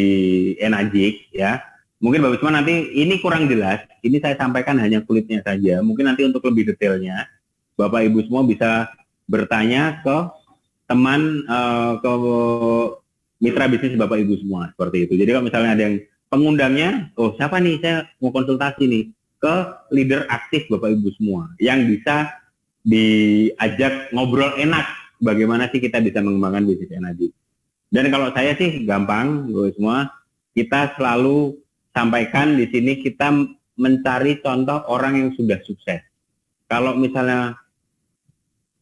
Enagic, ya. Mungkin Bapak semua nanti ini kurang jelas. Ini saya sampaikan hanya kulitnya saja. Mungkin nanti untuk lebih detailnya Bapak Ibu semua bisa bertanya ke teman, ke mitra bisnis Bapak Ibu semua, seperti itu. Jadi kalau misalnya ada yang pengundangnya, oh siapa nih, saya mau konsultasi nih, ke leader aktif Bapak Ibu semua, yang bisa diajak ngobrol enak, bagaimana sih kita bisa mengembangkan bisnis energi. Dan kalau saya sih gampang, Bapak semua, kita selalu sampaikan di sini kita mencari contoh orang yang sudah sukses. Kalau misalnya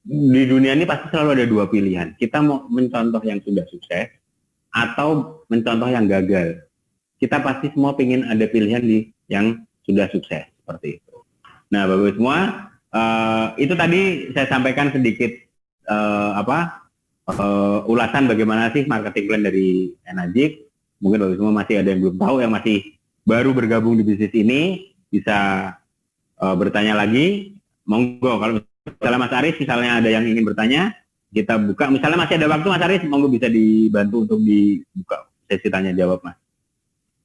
di dunia ini pasti selalu ada dua pilihan. Kita mau mencontoh yang sudah sukses atau mencontoh yang gagal. Kita pasti semua ingin ada pilihan di yang sudah sukses, seperti itu. Nah, Bapak semua, itu tadi saya sampaikan sedikit ulasan bagaimana sih marketing plan dari Enagic. Mungkin Bapak semua masih ada yang belum tahu, yang masih baru bergabung di bisnis ini bisa bertanya lagi. Monggo, kalau misalnya Mas Aris, misalnya ada yang ingin bertanya, kita buka. Misalnya masih ada waktu Mas Aris, monggo bisa dibantu untuk dibuka sesi tanya jawab, Mas.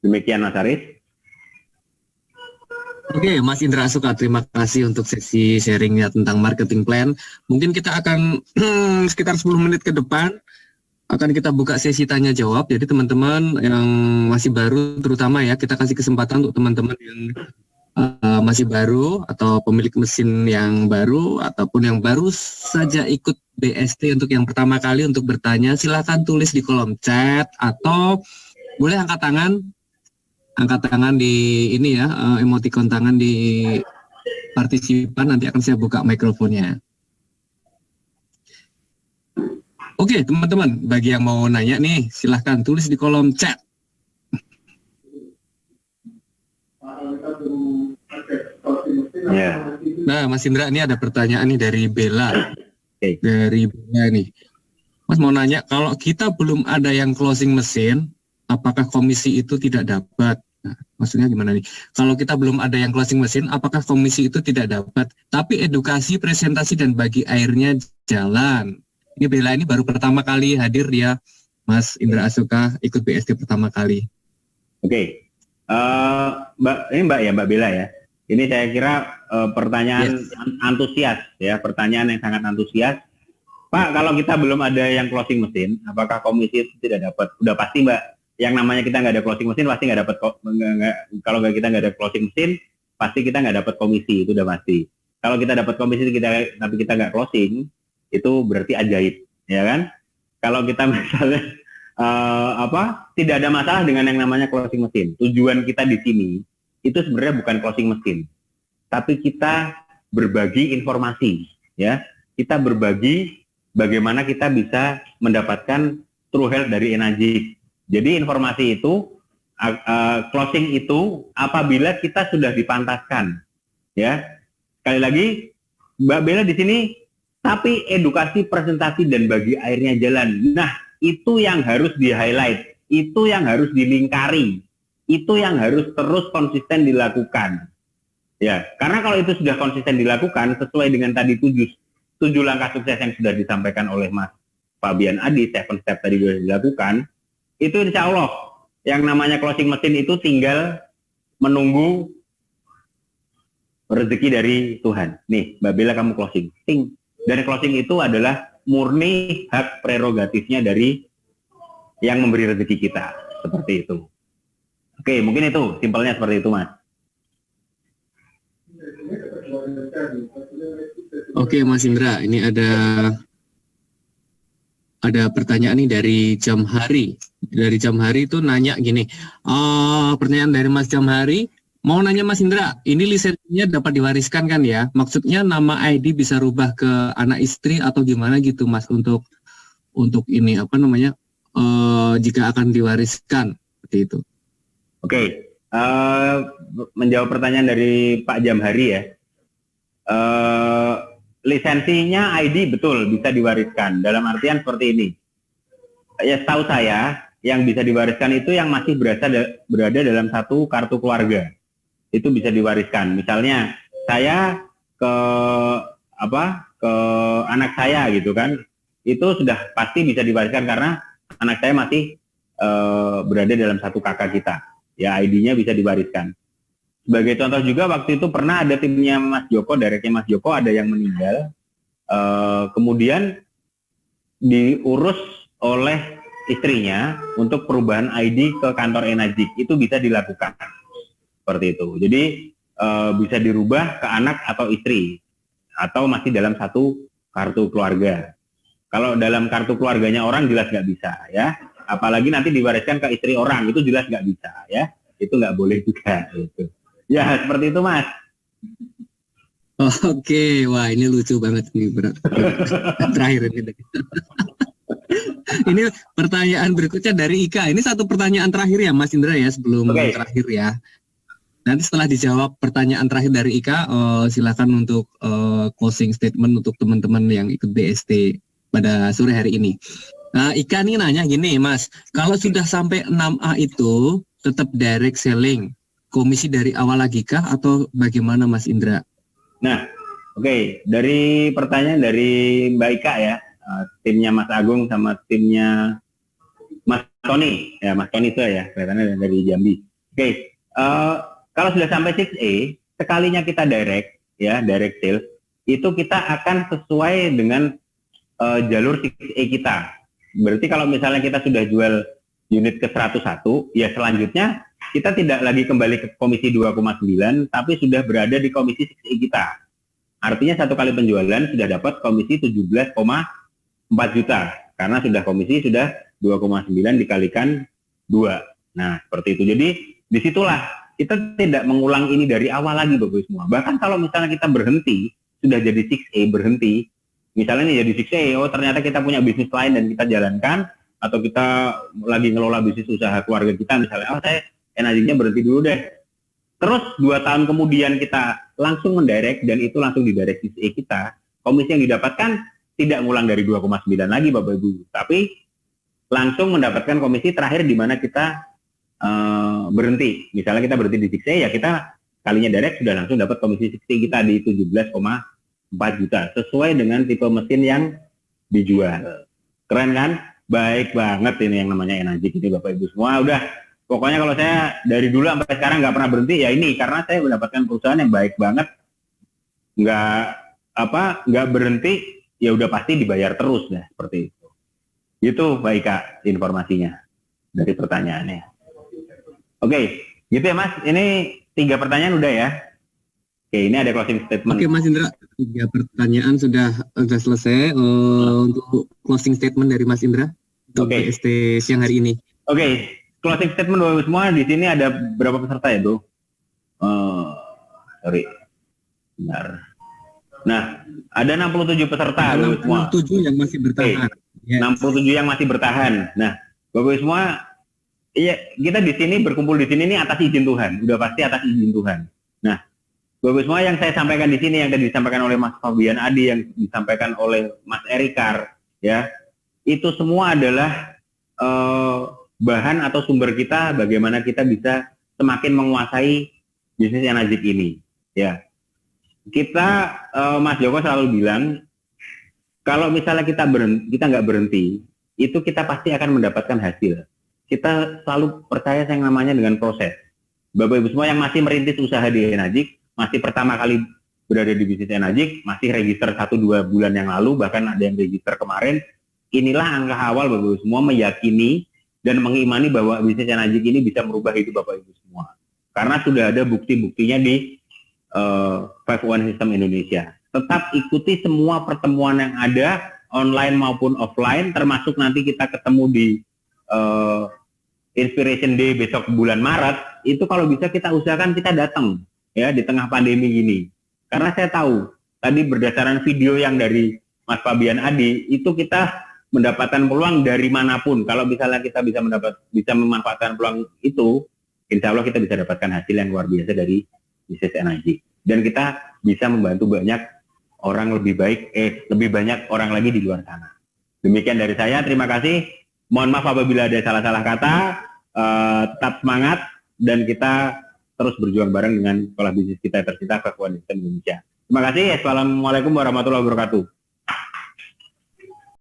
Demikian Mas Aris. Oke, Mas Indra Asuka, terima kasih untuk sesi sharingnya tentang marketing plan. Mungkin kita akan sekitar 10 menit ke depan akan kita buka sesi tanya jawab. Jadi teman-teman yang masih baru, terutama ya, kita kasih kesempatan untuk teman-teman yang masih baru atau pemilik mesin yang baru ataupun yang baru saja ikut BST untuk yang pertama kali untuk bertanya, silakan tulis di kolom chat atau boleh angkat tangan di ini ya, emoticon tangan di partisipan, nanti akan saya buka mikrofonnya. Oke, teman-teman, bagi yang mau nanya nih, silahkan tulis di kolom chat. Yeah. Nah, Mas Indra, ini ada pertanyaan nih dari Bella. Dari Bella nih. Mas mau nanya, kalau kita belum ada yang closing mesin, apakah komisi itu tidak dapat? Nah, maksudnya gimana nih? Kalau kita belum ada yang closing mesin, apakah komisi itu tidak dapat? Tapi edukasi, presentasi, dan bagi airnya jalan. Ini Bella ini baru pertama kali hadir ya, Mas Indra Asuka ikut BST pertama kali. Oke, Mbak Bella ya. Ini saya kira pertanyaan antusias ya, pertanyaan yang sangat antusias. Pak, kalau kita belum ada yang closing mesin, apakah komisi itu tidak dapat? Udah pasti Mbak, yang namanya kita nggak ada closing mesin pasti nggak dapat. Kalau kita nggak ada closing mesin, pasti kita nggak dapat komisi, itu udah pasti. Kalau kita dapat komisi tapi kita nggak closing, itu berarti ajaib, ya kan? Kalau kita misalnya tidak ada masalah dengan yang namanya closing mesin. Tujuan kita di sini itu sebenarnya bukan closing mesin, tapi kita berbagi informasi, ya. Kita berbagi bagaimana kita bisa mendapatkan true health dari Enagic. Jadi informasi itu, closing itu apabila kita sudah dipantaskan, ya. Sekali lagi, Mbak Bella di sini. Tapi edukasi, presentasi, dan bagi airnya jalan. Nah, itu yang harus di-highlight. Itu yang harus dilingkari. Itu yang harus terus konsisten dilakukan. Ya, karena kalau itu sudah konsisten dilakukan, sesuai dengan tadi 7 langkah sukses yang sudah disampaikan oleh Mas Fabian Adi, 7 step tadi sudah dilakukan, itu insya Allah, yang namanya closing mesin itu tinggal menunggu rezeki dari Tuhan. Nih, Mbak Bella kamu closing. Ting. Dan closing itu adalah murni hak prerogatifnya dari yang memberi rezeki kita, seperti itu. Oke, mungkin itu simpelnya seperti itu, Mas. Oke, Mas Indra, ini ada pertanyaan nih dari Jamhari. Dari Jamhari itu nanya gini, pertanyaan dari Mas Jamhari. Mau nanya Mas Indra, ini lisensinya dapat diwariskan kan ya? Maksudnya nama ID bisa rubah ke anak istri atau gimana gitu Mas untuk untuk ini jika akan diwariskan seperti itu. Oke, menjawab pertanyaan dari Pak Jamhari ya. Lisensinya ID betul bisa diwariskan. Dalam artian seperti ini. Ya setahu saya yang bisa diwariskan itu yang masih berada dalam satu kartu keluarga. Itu bisa diwariskan. Misalnya saya ke anak saya gitu kan. Itu sudah pasti bisa diwariskan karena anak saya masih berada dalam satu kakak kita. Ya ID-nya bisa diwariskan. Sebagai contoh juga waktu itu pernah ada timnya Mas Joko, directnya Mas Joko ada yang meninggal. Kemudian diurus oleh istrinya untuk perubahan ID ke kantor Enazik. Itu bisa dilakukan. Seperti itu. Jadi bisa dirubah ke anak atau istri atau masih dalam satu kartu keluarga. Kalau dalam kartu keluarganya orang jelas nggak bisa ya. Apalagi nanti diwariskan ke istri orang itu jelas nggak bisa ya. Itu nggak boleh juga. Gitu. Ya seperti itu Mas. Oke, wah ini lucu banget nih berat. Terakhir ini. Ini pertanyaan berikutnya dari Ika. Ini satu pertanyaan terakhir ya Mas Indra ya sebelum terakhir ya. Nanti setelah dijawab pertanyaan terakhir dari Ika, silakan untuk closing statement untuk teman-teman yang ikut BST pada sore hari ini. Nah, Ika nih nanya gini, Mas, kalau sudah sampai 6A itu tetap direct selling, komisi dari awal lagi kah atau bagaimana Mas Indra? Nah, oke, dari pertanyaan dari Mbak Ika ya, timnya Mas Agung sama timnya Mas Tony, ya Mas Tony itu ya, kelihatannya dari Jambi. Oke, kalau sudah sampai 6A, sekalinya kita direct sales, itu kita akan sesuai dengan jalur 6A kita. Berarti kalau misalnya kita sudah jual unit ke 101, ya selanjutnya kita tidak lagi kembali ke komisi 2,9, tapi sudah berada di komisi 6A kita. Artinya satu kali penjualan sudah dapat komisi 17,4 juta, karena sudah komisi sudah 2,9 dikalikan 2. Nah, seperti itu. Jadi, disitulah kita tidak mengulang ini dari awal lagi Bapak semua. Bahkan kalau misalnya kita berhenti, sudah jadi 6A berhenti, misalnya nih jadi 6A, oh ternyata kita punya bisnis lain dan kita jalankan, atau kita lagi ngelola bisnis usaha keluarga kita, misalnya, oh saya energinya berhenti dulu deh. Terus 2 tahun kemudian kita langsung mendirect, dan itu langsung didirect 6A kita, komisi yang didapatkan tidak ngulang dari 2,9 lagi Bapak Ibu, tapi langsung mendapatkan komisi terakhir di mana kita berhenti. Misalnya kita berhenti di 6A, ya kita kalinya direct sudah langsung dapat komisi 6A kita di 17,4 juta sesuai dengan tipe mesin yang dijual. Keren kan? Baik banget ini yang namanya Enazik ini Bapak Ibu semua. Udah, pokoknya kalau saya dari dulu sampai sekarang nggak pernah berhenti ya ini, karena saya mendapatkan perusahaan yang baik banget, nggak berhenti, ya udah pasti dibayar terus ya, seperti itu. Itu baik Kak informasinya dari pertanyaannya. Oke, gitu ya Mas. Ini 3 pertanyaan udah ya. Oke, ini ada closing statement. Oke Mas Indra, 3 pertanyaan sudah selesai. Untuk closing statement dari Mas Indra untuk BST siang hari ini. Oke, closing statement Bapak semua. Di sini ada berapa peserta ya Bro? Sorry, benar. Nah, ada 67 peserta Bapak semua. 67 yang masih bertahan. Yes. 67 yang masih bertahan. Nah, Bapak semua, iya, kita di sini berkumpul di sini ini atas izin Tuhan, udah pasti atas izin Tuhan. Nah, Bapak semua yang saya sampaikan di sini, yang tadi disampaikan oleh Mas Fabian Adi, yang disampaikan oleh Mas Erikar, ya, itu semua adalah bahan atau sumber kita bagaimana kita bisa semakin menguasai bisnis Enazik ini, ya. Kita, Mas Joko selalu bilang, kalau misalnya kita nggak berhenti, itu kita pasti akan mendapatkan hasil. Kita selalu percaya yang namanya dengan proses. Bapak Ibu semua yang masih merintis usaha di Enazik, masih pertama kali berada di bisnis Enazik, masih register 1-2 bulan yang lalu, bahkan ada yang register kemarin, inilah angka awal Bapak Ibu semua meyakini dan mengimani bahwa bisnis Enazik ini bisa merubah hidup Bapak Ibu semua. Karena sudah ada bukti-buktinya di 5-1 System Indonesia. Tetap ikuti semua pertemuan yang ada, online maupun offline, termasuk nanti kita ketemu di Inspiration Day besok bulan Maret, itu kalau bisa kita usahakan kita datang ya di tengah pandemi ini. Karena saya tahu tadi berdasarkan video yang dari Mas Fabian Adi, itu kita mendapatkan peluang dari manapun. Kalau misalnya kita bisa memanfaatkan peluang itu, insya Allah kita bisa dapatkan hasil yang luar biasa dari bisnis energi. Dan kita bisa membantu banyak orang lebih banyak orang lagi di luar sana. Demikian dari saya, terima kasih. Mohon maaf apabila ada salah-salah kata. Tetap semangat dan kita terus berjuang bareng dengan sekolah bisnis kita tercinta Kekuatan Indonesia. Terima kasih. Assalamualaikum warahmatullahi wabarakatuh.